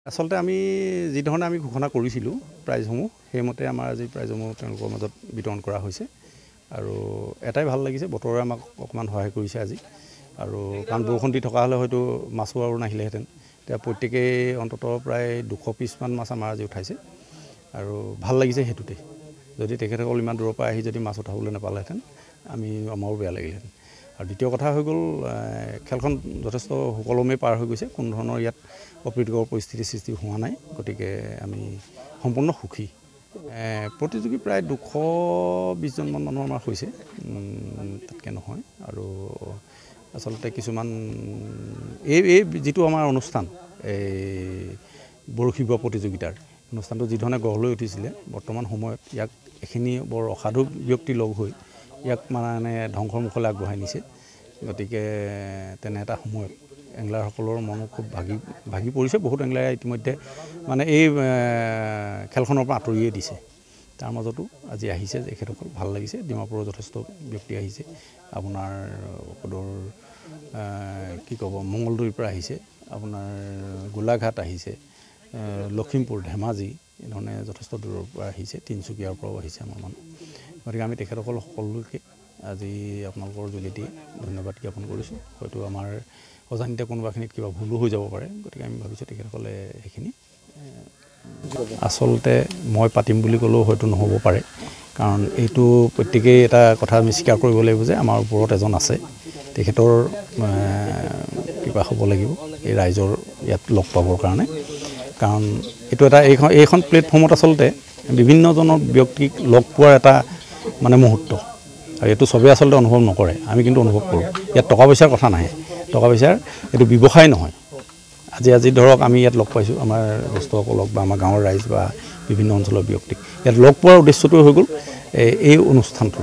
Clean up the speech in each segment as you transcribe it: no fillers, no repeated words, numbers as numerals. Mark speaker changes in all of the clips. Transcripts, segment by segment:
Speaker 1: আসলতে আমি যি ধৰণে আমি ঘোষণা কৰিছিলোঁ প্ৰাইজসমূহ সেইমতে আমাৰ আজি প্ৰাইজসমূহ তেওঁলোকৰ মাজত বিতৰণ কৰা হৈছে আৰু এটাই ভাল লাগিছে বতৰে আমাক অকমান সহায় কৰিছে আজি আৰু কাৰণ বৰষুণ দি থকা হলে হয়তো মাছো আৰু নাহিলেহেঁতেন এতিয়া প্ৰত্যেকেই অন্তত প্ৰায় 200 পিছমান মাছ আমাৰ আজি উঠাইছে আৰু ভাল লাগিছে হেতুতে যদি তেখেতসকল ইমান দূৰৰ পৰা আহি যদি মাছ উঠাবলৈ নাপালেহেঁতেন আমি আমাৰো বেয়া লাগিলহেঁতেন আৰু দ্বিতীয় কথা হৈ গ'ল খেলখন যথেষ্ট সুকলমে পাৰ হৈ গৈছে কোনো ধৰণৰ ইয়াত অপ্ৰীতিকৰ পৰিস্থিতিৰ সৃষ্টি হোৱা নাই গতিকে আমি সম্পূৰ্ণ সুখী প্ৰতিযোগী প্ৰায় 220 জনমান মানুহ আমাৰ হৈছে তাতকে নহয় আৰু আসলতে কিছুমান এই যেটো আমাৰ অনুষ্ঠান এই বৰশী বোৱা প্ৰতিযোগিতাৰ অনুষ্ঠানটো যি ধৰণে গঢ় লৈ উঠিছিলে বৰ্তমান সময়ত ইয়াক এখিনি বৰ অসাধু ব্যক্তি লগ হৈ ইয়াক মানে ধ্বংসৰ মুখলৈ আগবঢ়াই নিছে গতিকে তেনে এটা সময়ত এংলাৰসকলৰ মন খুব ভাগি পৰিছে বহুত এংলাৰে ইতিমধ্যে মানে এই খেলখনৰ পৰা আঁতৰিয়ে দিছে তাৰ মাজতো আজি আহিছে এখেতসকল ভাল লাগিছে ডিমাপুৰৰ যথেষ্ট ব্যক্তি আহিছে আপোনাৰ ওপৰৰ কি ক'ব মঙ্গলদৈৰ পৰা আহিছে আপোনাৰ গোলাঘাট আহিছে লখিমপুৰ ধেমাজি এনে যথেষ্ট দূৰৰ পৰা আহিছে তিনচুকীয়াৰ পৰাও আহিছে আমাৰ মানুহ গতিকে আমি তেখেতসকল সকলোকে আজি আপোনালোকৰ যোগেদি ধন্যবাদ জ্ঞাপন কৰিছোঁ হয়তো আমাৰ অজানিতে কোনোবাখিনিত কিবা ভুলো হৈ যাব পাৰে গতিকে আমি ভাবিছোঁ তেখেতসকলে সেইখিনি আসলতে মই পাতিম বুলি ক'লেও হয়তো নহ'ব পাৰে কাৰণ এইটো প্ৰত্যেকেই এটা কথা আমি স্বীকাৰ কৰিব লাগিব যে আমাৰ ওপৰত এজন আছে তেখেতৰ কিবা হ'ব লাগিব এই ৰাইজৰ ইয়াত লগ পাবৰ কাৰণে কাৰণ এইটো এটা এইখন প্লেটফৰ্মত আসলতে বিভিন্নজনৰ ব্যক্তিক লগ পোৱাৰ এটা মানে মুহূৰ্ত আৰু এইটো সবে আসলতে অনুভৱ নকৰে আমি কিন্তু অনুভৱ কৰোঁ ইয়াত টকা পইচাৰ কথা নাহে টকা পইচাৰ এইটো ব্যৱসায় নহয় আজি ধৰক আমি ইয়াত লগ পাইছোঁ আমাৰ জ্যেষ্ঠসকলক বা আমাৰ গাঁৱৰ ৰাইজ বা বিভিন্ন অঞ্চলৰ ব্যক্তিক ইয়াত লগ পোৱাৰ উদ্দেশ্যটো হৈ গ'ল এই অনুষ্ঠানটো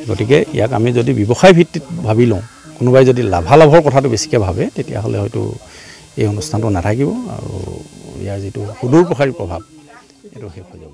Speaker 1: গতিকে ইয়াক আমি যদি ব্যৱসায় ভিত্তিত ভাবি লওঁ কোনোবাই যদি লাভালাভৰ কথাটো বেছিকৈ ভাবে তেতিয়াহ'লে হয়তো এই অনুষ্ঠানটো নাথাকিব আৰু ইয়াৰ যিটো সুদূৰ প্ৰসাৰী প্ৰভাৱ এইটো শেষ হৈ যাব